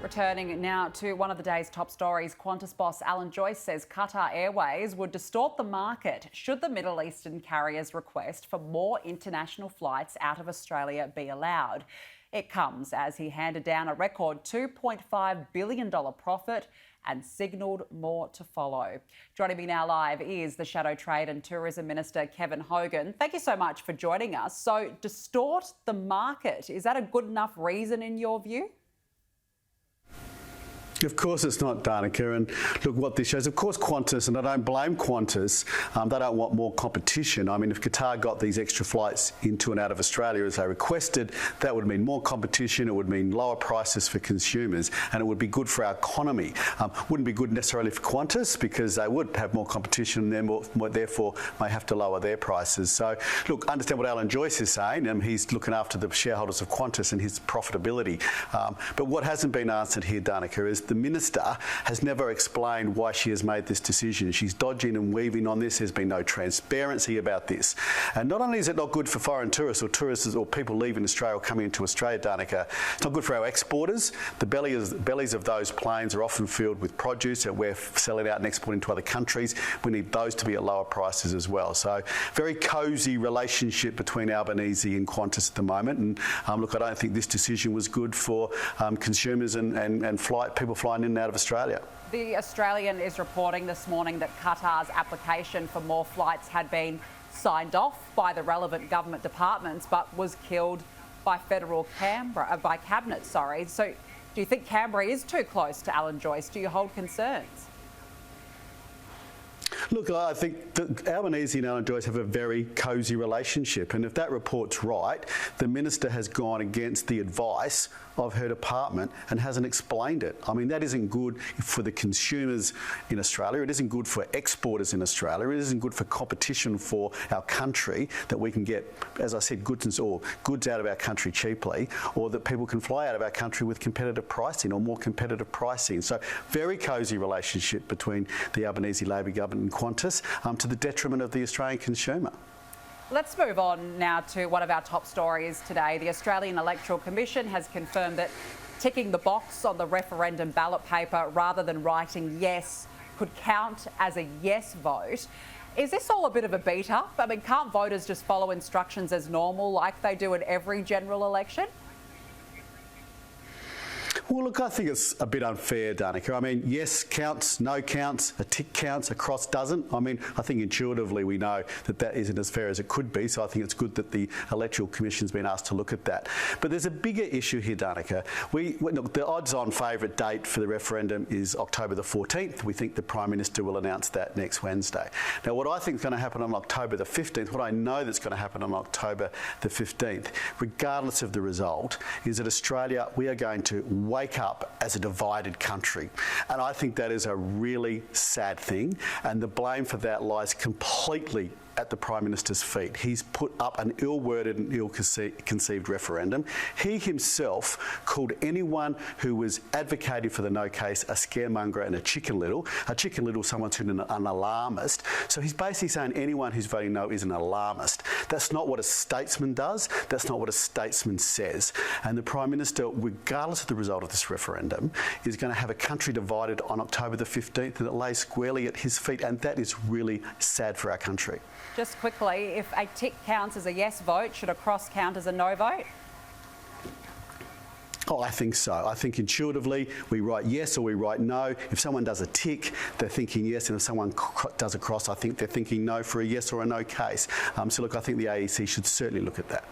Returning now to one of the day's top stories, Qantas boss Alan Joyce says Qatar Airways would distort the market should the Middle Eastern carrier's request for more international flights out of Australia be allowed. It comes as he handed down a record $2.5 billion profit and signalled more to follow. Joining me now live is the Shadow Trade and Tourism Minister, Kevin Hogan. Thank you so much for joining us. So, distort the market, is that a good enough reason in your view? Of course it's not, Danica, and look what this shows. Of course Qantas, and I don't blame Qantas, they don't want more competition. I mean, if Qatar got these extra flights into and out of Australia as they requested, that would mean more competition, it would mean lower prices for consumers, and it would be good for our economy. Wouldn't be good necessarily for Qantas because they would have more competition and therefore may have to lower their prices. So, look, understand what Alan Joyce is saying, and he's looking after the shareholders of Qantas and his profitability. But what hasn't been answered here, Danica, is the Minister has never explained why she has made this decision. She's dodging and weaving on this. There's been no transparency about this. And not only is it not good for foreign tourists or people leaving Australia or coming into Australia, Danica, it's not good for our exporters. The bellies of those planes are often filled with produce that we're selling out and exporting to other countries. We need those to be at lower prices as well. So very cosy relationship between Albanese and Qantas at the moment. And look, I don't think this decision was good for consumers and people flying in and out of Australia. The Australian is reporting this morning that Qatar's application for more flights had been signed off by the relevant government departments, but was killed by Cabinet. So, do you think Canberra is too close to Alan Joyce? Do you hold concerns? Look, I think that Albanese and Alan Joyce have a very cosy relationship, and if that report's right, the Minister has gone against the advice of her department and hasn't explained it. I mean, that isn't good for the consumers in Australia, it isn't good for exporters in Australia, it isn't good for competition for our country, that we can get, as I said, goods out of our country cheaply, or that people can fly out of our country with competitive pricing or more competitive pricing. So very cosy relationship between the Albanese Labor government and Qantas, to the detriment of the Australian consumer. Let's move on now to one of our top stories today. The Australian Electoral Commission has confirmed that ticking the box on the referendum ballot paper rather than writing yes could count as a yes vote. Is this all a bit of a beat up? I mean, can't voters just follow instructions as normal like they do in every general election? Well, look, I think it's a bit unfair, Danica. I mean, yes counts, no counts, a tick counts, a cross doesn't. I mean, I think intuitively we know that that isn't as fair as it could be, so I think it's good that the Electoral Commission's been asked to look at that. But there's a bigger issue here, Danica. Look, the odds-on favourite date for the referendum is October the 14th. We think the Prime Minister will announce that next Wednesday. Now, what I think is going to happen on October the 15th, what I know that's going to happen on October the 15th, regardless of the result, is that Australia, we are going to wake up as a divided country. And I think that is a really sad thing, and the blame for that lies completely at the Prime Minister's feet. He's put up an ill-worded and ill-conceived referendum. He himself called anyone who was advocating for the no case a scaremonger and a chicken little. A chicken little, someone who's an alarmist. So he's basically saying anyone who's voting no is an alarmist. That's not what a statesman does. That's not what a statesman says. And the Prime Minister, regardless of the result of this referendum, is going to have a country divided on October the 15th, and it lays squarely at his feet, and that is really sad for our country. Just quickly, if a tick counts as a yes vote, should a cross count as a no vote? Oh, I think so. I think intuitively we write yes or we write no. If someone does a tick, they're thinking yes, and if someone does a cross, I think they're thinking no for a yes or a no case. So look, I think the AEC should certainly look at that.